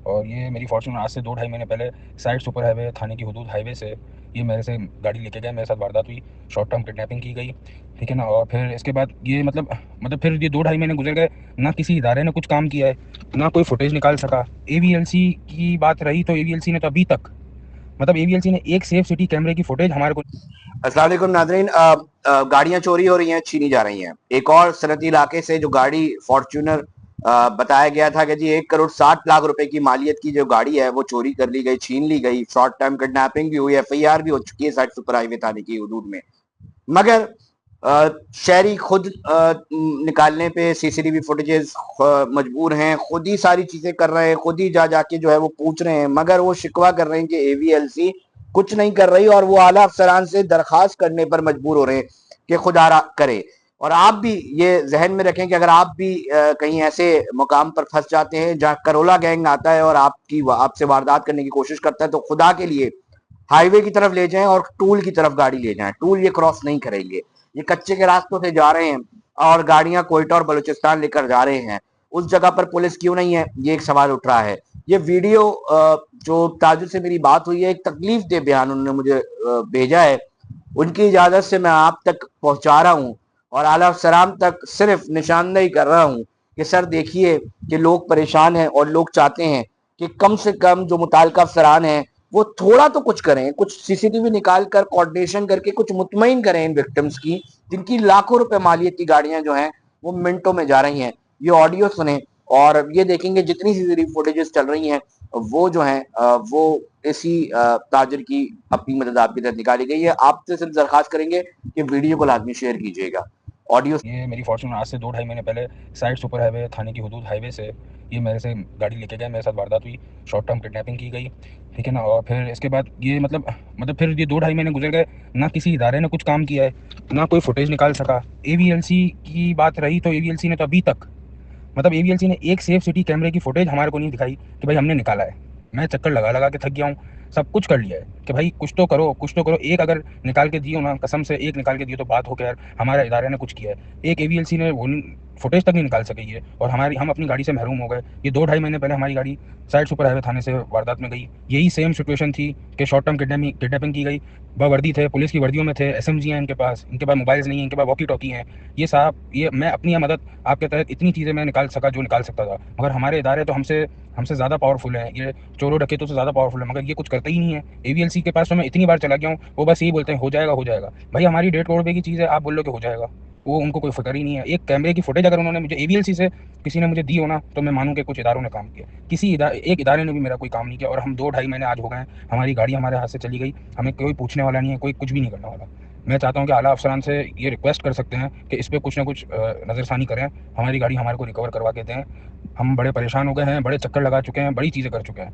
और ये मेरी फॉर्च्यूनर आज से 2 ढाई महीने पहले साइड सुपर हाईवे थाने की हदूद हाईवे से ये मेरे से गाड़ी लेके गए, मेरे साथ वारदात हुई, शॉर्ट टर्म किडनैपिंग की गई, ठीक है ना। और फिर इसके बाद ये मतलब फिर ये 2 ढाई महीने गुजर गए, ना किसी इदारे ने कुछ काम किया है, ना कोई फुटेज निकाल सका। एवीएलसी की बात रही तो एवीएलसी ने तो अभी तक, मतलब एवीएलसी ने एक सेफ सिटी कैमरे की फुटेज हमारे को। अस्सलाम वालेकुम नाजरीन। गाड़ियां चोरी हो रही हैं, छीनी जा रही हैं। एक और सनती इलाके से जो गाड़ी फॉर्च्यूनर बताया गया था कि जी 1 करोड़ 60 लाख रुपए की मालियत की जो गाड़ी है वो चोरी कर ली गई, छीन ली गई। शॉर्ट टर्म किडनैपिंग भी हुई, एफआईआर भी हो चुकी है साइड सुपर हाईवे थाने की हदूद में। मगर शहरी खुद निकालने पे सीसीटीवी फुटेजेस मजबूर हैं, खुद ही सारी चीजें कर रहे हैं, खुद ही जा जाके जो है वो पूछ रहे हैं, मगर वो शिकवा कर रहे हैं कि एवीएलसी कुछ नहीं कर रही और वो आला अफसरान से दरखास्त करने पर मजबूर हो रहे हैं कि खुदारा करे। और आप भी ये जहन में रखें कि अगर आप भी कहीं ऐसे मुकाम पर फंस जाते हैं जहां करोला गैंग आता है और आपसे वारदात करने की कोशिश करता है, तो खुदा के लिए हाईवे की तरफ ले जाएं और टूल की तरफ गाड़ी ले जाएं। टूल ये क्रॉस नहीं करेंगे, ये कच्चे के रास्तों से जा रहे हैं और गाड़ियां कोयटा और बलूचिस्तान लेकर जा रहे हैं। उस जगह पर पुलिस क्यों नहीं है, ये एक सवाल उठ रहा है। ये वीडियो जो ताजुर से मेरी बात हुई है, एक तकलीफ दे बयान उन्होंने मुझे भेजा है, उनकी इजाजत से मैं आप तक पहुंचा रहा हूं और आला अफसरान तक सिर्फ निशानदेही कर रहा हूं कि सर देखिए कि लोग परेशान हैं और लोग चाहते हैं कि कम से कम जो मुताल्लिका अफसरान हैं वो थोड़ा तो कुछ करें, कुछ सीसीटीवी निकाल कर कोऑर्डिनेशन करके कुछ मुतमईन करें इन विक्टिम्स की, जिनकी लाखों रुपए मालियत की गाड़ियां जो हैं वो मिनटों में जा रही हैं। ये ऑडियो सुने और ये देखेंगे जितनी सीसीटीवी फुटेजेस चल रही हैं वो जो है वो इसी ताजिर की अपनी मदद आपकी तरफ निकाली गई है। आपसे सिर्फ दरखास्त करेंगे कि वीडियो को लाजमी शेयर कीजिएगा। ऑडियो ये मेरी फॉर्च्यूनर आज से 2 ढाई महीने पहले साइड सुपर हाईवे थाने की हदूद हाईवे से ये मेरे से गाड़ी लेके गए, मेरे साथ वारदात हुई, शॉर्ट टर्म किडनैपिंग की गई, ठीक है ना। और फिर इसके बाद ये मतलब फिर ये 2 ढाई महीने गुजर गए, ना किसी इदारे ने कुछ काम किया है, ना कोई फुटेज निकाल सका। एवीएलसी की बात रही तो एवीएलसी ने तो अभी तक, मतलब एवीएलसी ने एक सेफ सिटी कैमरे की फुटेज हमारे को नहीं दिखाई कि भाई हमने निकाला है। मैं चक्कर लगा लगा के थक गया हूँ, सब कुछ कर लिया है कि भाई कुछ तो करो, कुछ तो करो। एक अगर निकाल के दियो ना, कसम से एक निकाल के दियो तो बात हो के यार हमारे इदारे ने कुछ किया है। एक एवीएलसी ने वो फुटेज तक नहीं निकाल सकी है और हम अपनी गाड़ी से महरूम हो गए। ये 2 ढाई महीने पहले हमारी गाड़ी साइड सुपर हाईवे थाने से वारदात में गई, यही सेम सिचुएशन थी कि शॉर्ट टर्म किडनैपिंग की गई। वर्दी थे, पुलिस की वर्दियों में थे, एसएमजी हैं इनके पास मोबाइल्स नहीं है, इनके पास वॉकी टॉकी हैं। ये साहब, ये मैं अपनी मदद आपके तहत इतनी चीज़ें मैं निकाल सका जो निकाल सकता था, मगर हमारे इदारे तो हमसे हमसे ज़्यादा पावरफुल हैं, ये चोरों डकैतों से ज़्यादा पावरफुल है, मगर ये कुछ करता ही नहीं है। एवीएलसी के पास तो मैं इतनी बार चला गया हूँ, वो बस यही बोलते हैं हो जाएगा हो जाएगा। भाई हमारी 1.5 करोड़ रुपए की चीज़ है, आप बोल लो कि हो जाएगा, वो उनको कोई फिक्र ही नहीं है। एक कैमरे की फुटेज अगर उन्होंने मुझे एवीएलसी से किसी ने मुझे दी हो ना, तो मैं मानूं कि कुछ इदारों ने काम किया। एक इदारे ने भी मेरा कोई काम नहीं किया और हम 2 ढाई महीने आज हो गए हैं, हमारी गाड़ी हमारे हाथ से चली गई, हमें कोई पूछने वाला नहीं है, कोई कुछ भी नहीं करने वाला। मैं चाहता हूँ कि आला अफसरान से ये रिक्वेस्ट कर सकते हैं कि इस पर कुछ ना कुछ नज़रसानी करें, हमारी गाड़ी हमारे को रिकवर करवा के दें। हम बड़े परेशान हो गए हैं, बड़े चक्कर लगा चुके हैं, बड़ी चीज़ें कर चुके हैं।